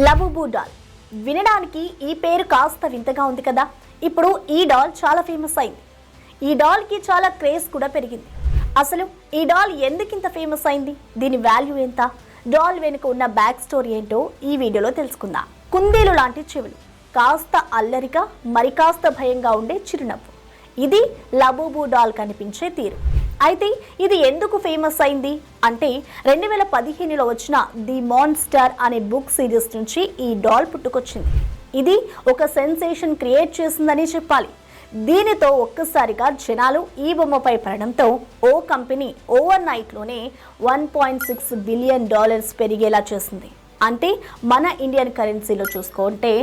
లబూబూ doll వినడానికి ఈ పేరు కాస్త వింతగా ఉంది కదా. ఇప్పుడు ఈ డాల్ చాలా ఫేమస్ అయింది. ఈ డాల్కి చాలా క్రేజ్ కూడా పెరిగింది. అసలు ఈ డాల్ ఎందుకింత ఫేమస్ అయింది, దీని వాల్యూ ఎంత, డాల్ వెనుక ఉన్న బ్యాక్ స్టోరీ ఏంటో ఈ వీడియోలో తెలుసుకుందాం. కుందేలు లాంటి చెవులు, కాస్త అల్లరిగా మరి కాస్త భయంగా ఉండే చిరునవ్వు, ఇది లబూబూ డాల్ కనిపించే తీరు. అయితే ఇది ఎందుకు ఫేమస్ అయింది అంటే 2015లో వచ్చిన ది మాన్స్టర్ అనే బుక్ సిరీస్ నుంచి ఈ డాల్ పుట్టుకొచ్చింది. ఇది ఒక సెన్సేషన్ క్రియేట్ చేసిందని చెప్పాలి. దీనితో ఒక్కసారిగా జనాలు ఈ బొమ్మపై పడడంతో ఓ కంపెనీ ఓవర్ నైట్లోనే $1.6 బిలియన్ పెరిగేలా చేసింది. అంటే మన ఇండియన్ కరెన్సీలో చూసుకుంటే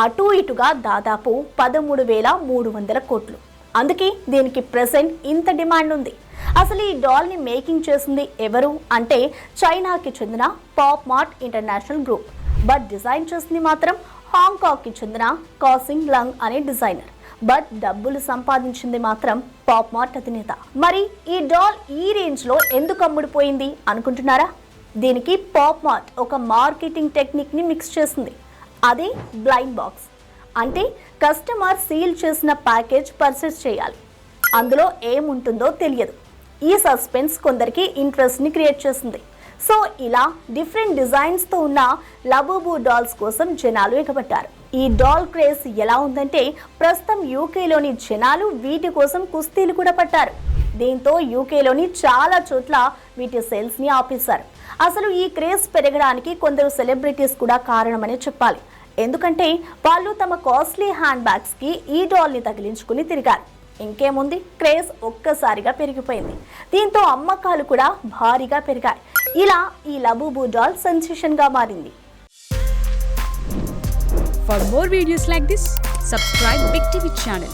అటు ఇటుగా దాదాపు 13,300 కోట్లు. అందుకే దీనికి ప్రెసెంట్ ఇంత డిమాండ్ ఉంది. అసలు ఈ డాల్ని మేకింగ్ చేసింది ఎవరు అంటే చైనాకి చెందిన pop mart international group. But design చేసింది మాత్రం హాంకాంగ్కి చెందిన కాసింగ్ లంగ్ అనే డిజైనర్. బట్ డబ్బులు సంపాదించింది మాత్రం పాప్ మార్ట్ అధినేత. మరి ఈ డాల్ ఈ రేంజ్లో ఎందుకు అమ్ముడుపోయింది అనుకుంటున్నారా? దీనికి పాప్ మార్ట్ ఒక మార్కెటింగ్ టెక్నిక్ని మిక్స్ చేసింది. అదే బ్లైండ్ బాక్స్. అంటే కస్టమర్ సీల్ చేసిన ప్యాకేజ్ పర్చేస్ చేయాలి, అందులో ఏముంటుందో తెలియదు. ఈ సస్పెన్స్ కొందరికి ఇంట్రెస్ట్ని క్రియేట్ చేసింది. సో ఇలా డిఫరెంట్ డిజైన్స్తో ఉన్న లబూబూ డాల్స్ కోసం జనాలు ఎగబట్టారు. ఈ డాల్ క్రేజ్ ఎలా ఉందంటే ప్రస్తుతం యూకేలోని జనాలు వీటి కోసం కుస్తీలు కూడా పట్టారు. దీంతో యూకేలోని చాలా చోట్ల వీటి సేల్స్ని ఆపేశారు. అసలు ఈ క్రేజ్ పెరగడానికి కొందరు సెలబ్రిటీస్ కూడా కారణమని చెప్పాలి. ఎందుకంటే వాళ్ళు తమ కాస్ట్లీ హ్యాండ్ బ్యాగ్స్కి ఈ డాల్ని తగిలించుకుని తిరిగారు. ఇంకేముంది, క్రేజ్ ఒక్కసారిగా పెరిగిపోయింది. దీంతో అమ్మకాలు కూడా భారీగా పెరిగాయి. ఇలా ఈ లబూబూ డాల్ సెన్సేషన్గా మారింది. For more videos like this, subscribe Big TV channel.